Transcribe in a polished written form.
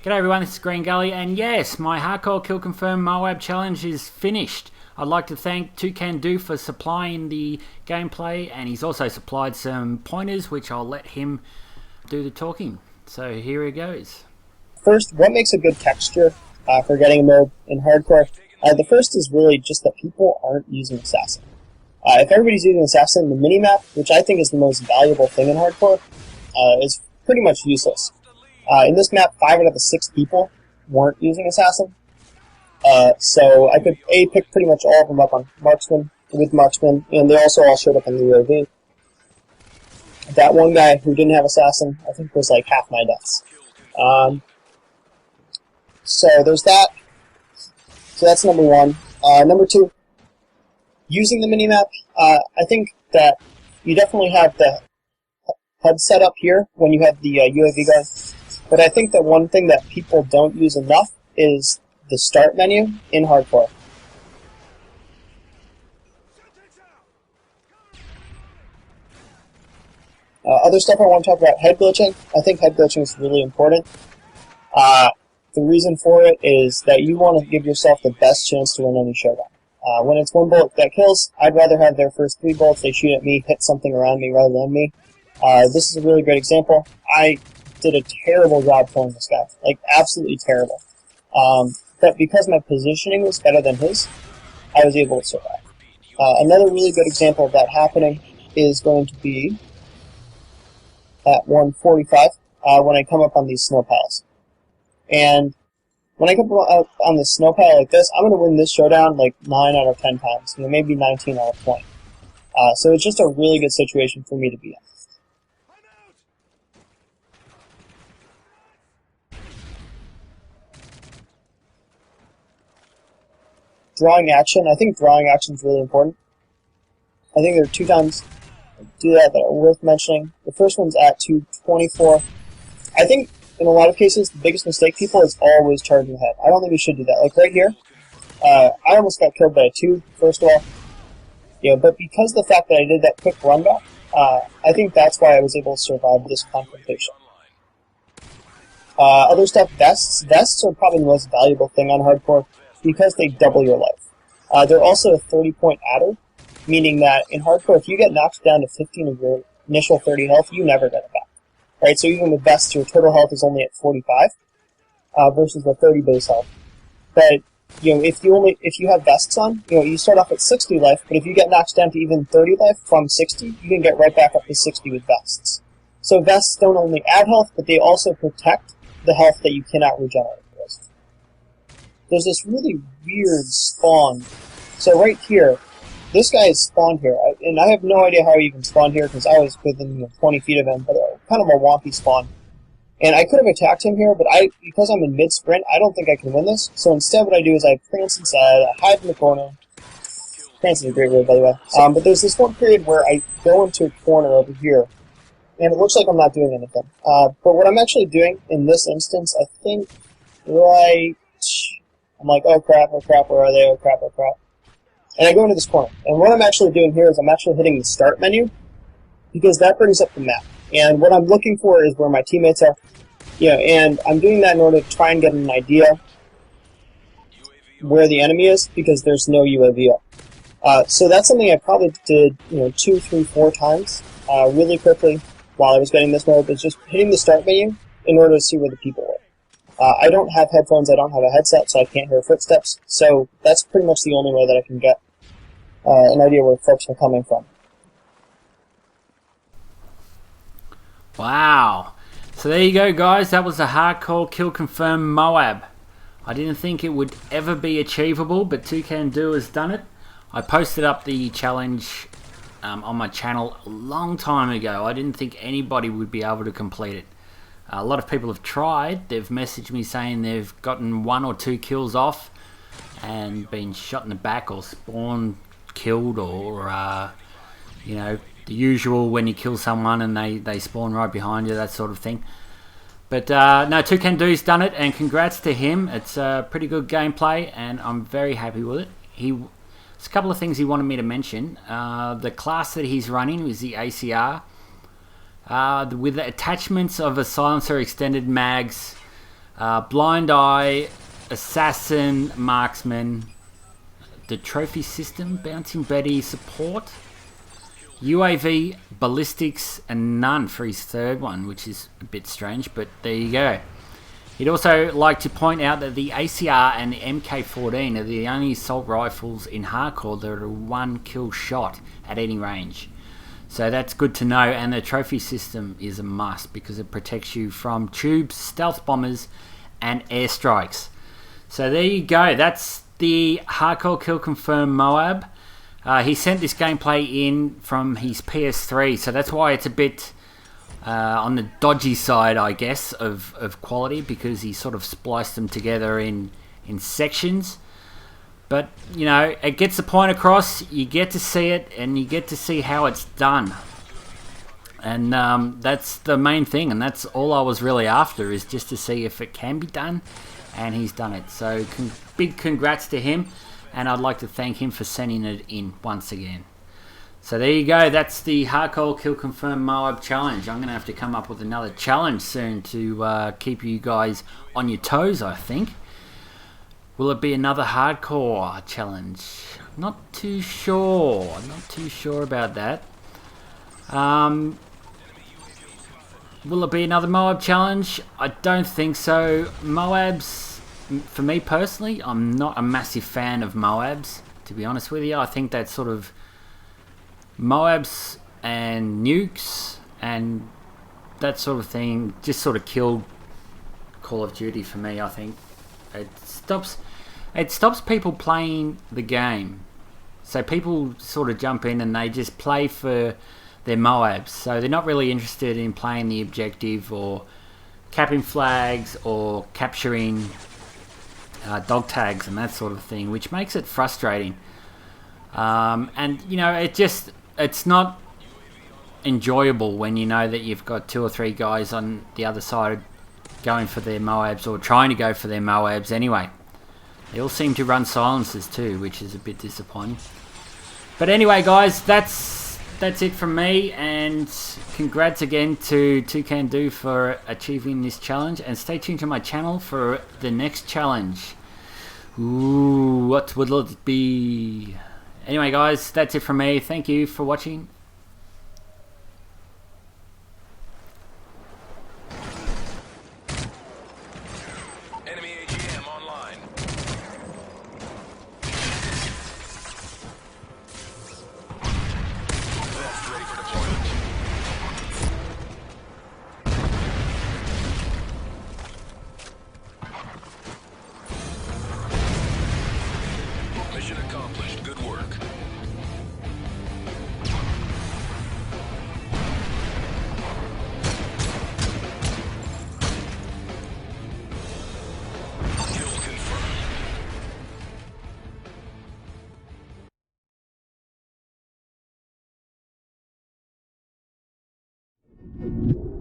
G'day everyone, this is Green Gully, and yes, my hardcore kill confirmed MOAB challenge is finished. I'd like to thank Toucan Do for supplying the gameplay, and he's also supplied some pointers which I'll let him do the talking. So here he goes. First, what makes a good texture for getting a MOAB in hardcore? The first is really just that people aren't using Assassin. If everybody's using Assassin, the minimap, which I think is the most valuable thing in hardcore, is pretty much useless. In this map, 5 out of the 6 people weren't using Assassin. So I could pick pretty much all of them up on Marksman, and they also all showed up in the UAV. That one guy who didn't have Assassin, I think was like half my deaths. So there's that. So that's number one. Number two, using the minimap, I think that you definitely have the HUD set up here when you have the UAV gun. But I think that one thing that people don't use enough is the start menu in hardcore. Other stuff I want to talk about, head glitching. I think head glitching is really important. The reason for it is that you want to give yourself the best chance to win any showdown. When it's one bullet that kills, I'd rather have their first 3 bullets they shoot at me hit something around me rather than me. This is a really great example. I did a terrible job killing this guy, like absolutely terrible. But because my positioning was better than his, I was able to survive. Another really good example of that happening is going to be at 145 when I come up on these snow piles. And when I come up on the snow pile like this, I'm going to win this showdown like 9 out of 10 times, maybe 19 out of 20. So it's just a really good situation for me to be in. Drawing action. I think drawing action is really important. I think there are 2 times I do that are worth mentioning. The first one's at 224. I think in a lot of cases, the biggest mistake people is always charging ahead. I don't think we should do that. Like right here, I almost got killed by a 2, first of all. But because of the fact that I did that quick run back, I think that's why I was able to survive this confrontation. Other stuff, vests. Vests are probably the most valuable thing on hardcore because they double your life. They're also a 30-point adder, meaning that in hardcore, if you get knocked down to 15 of your initial 30 health, you never get it back. Right, so even with vests, your total health is only at 45 versus the 30 base health. But if you have vests on, you start off at 60 life. But if you get knocked down to even 30 life from 60, you can get right back up to 60 with vests. So vests don't only add health, but they also protect the health that you cannot regenerate with. There's this really weird spawn. So right here, this guy is spawned here, and I have no idea how he even spawned here because I was within 20 feet of him, but kind of a wonky spawn. And I could have attacked him here, but because I'm in mid-sprint, I don't think I can win this. So instead what I do is I prance inside, I hide in the corner. Prance is a great word, by the way. But there's this one period where I go into a corner over here, and it looks like I'm not doing anything. But what I'm actually doing in this instance, I think, I'm like, oh crap, where are they, oh crap. And I go into this corner. And what I'm actually doing here is I'm actually hitting the start menu, because that brings up the map. And what I'm looking for is where my teammates are. And I'm doing that in order to try and get an idea where the enemy is, because there's no UAV up. So that's something I probably did 2, 3, 4 times really quickly while I was getting this mode, is just hitting the start menu in order to see where the people were. I don't have headphones, I don't have a headset, so I can't hear footsteps. So that's pretty much the only way that I can get an idea where folks are coming from. Wow. So there you go, guys. That was a hardcore kill confirmed MOAB. I didn't think it would ever be achievable, but Toucan Do has done it. I posted up the challenge on my channel a long time ago. I didn't think anybody would be able to complete it. A lot of people have tried. They've messaged me saying they've gotten 1 or 2 kills off and been shot in the back or spawn killed, or the usual when you kill someone and they spawn right behind you, that sort of thing. But no, Toucan Do's done it, and congrats to him. It's a pretty good gameplay, and I'm very happy with it. There's a couple of things he wanted me to mention. The class that he's running is the ACR. With the attachments of a silencer, extended mags, Blind Eye, Assassin, Marksman, the Trophy System, Bouncing Betty, Support, UAV, Ballistics, and none for his third one, which is a bit strange, but there you go. He'd also like to point out that the ACR and the MK14 are the only assault rifles in hardcore that are a 1 kill shot at any range. So that's good to know, and the trophy system is a must because it protects you from tubes, stealth bombers, and airstrikes. So there you go, that's the Hardcore Kill Confirmed MOAB. He sent this gameplay in from his PS3, so that's why it's a bit on the dodgy side, I guess, of quality, because he sort of spliced them together in sections. But, you know, it gets the point across, you get to see it, and you get to see how it's done. And that's the main thing, and that's all I was really after, is just to see if it can be done, and he's done it. So big congrats to him, and I'd like to thank him for sending it in once again. So there you go, that's the Hardcore Kill Confirmed MOAB challenge. I'm going to have to come up with another challenge soon to keep you guys on your toes, I think. Will it be another hardcore challenge? Not too sure. Not too sure about that. Will it be another MOAB challenge? I don't think so. MOABs, for me personally, I'm not a massive fan of MOABs, to be honest with you. I think that sort of MOABs and nukes and that sort of thing just sort of killed Call of Duty for me, I think. It stops people playing the game. So people sort of jump in and they just play for their MOABs. So they're not really interested in playing the objective or capping flags or capturing dog tags and that sort of thing, which makes it frustrating. And you know, it's not enjoyable when you know that you've got 2 or 3 guys on the other side going for their MOABs, or trying to go for their MOABs anyway. They all seem to run silencers too, which is a bit disappointing. But anyway, guys, that's it from me, and congrats again to Toucan Do for achieving this challenge, and stay tuned to my channel for the next challenge. Ooh, what will it be? Anyway, guys, that's it from me. Thank you for watching. Enemy AGM online. Vest ready for deployment. Mission accomplished. Good work. Kill confirmed.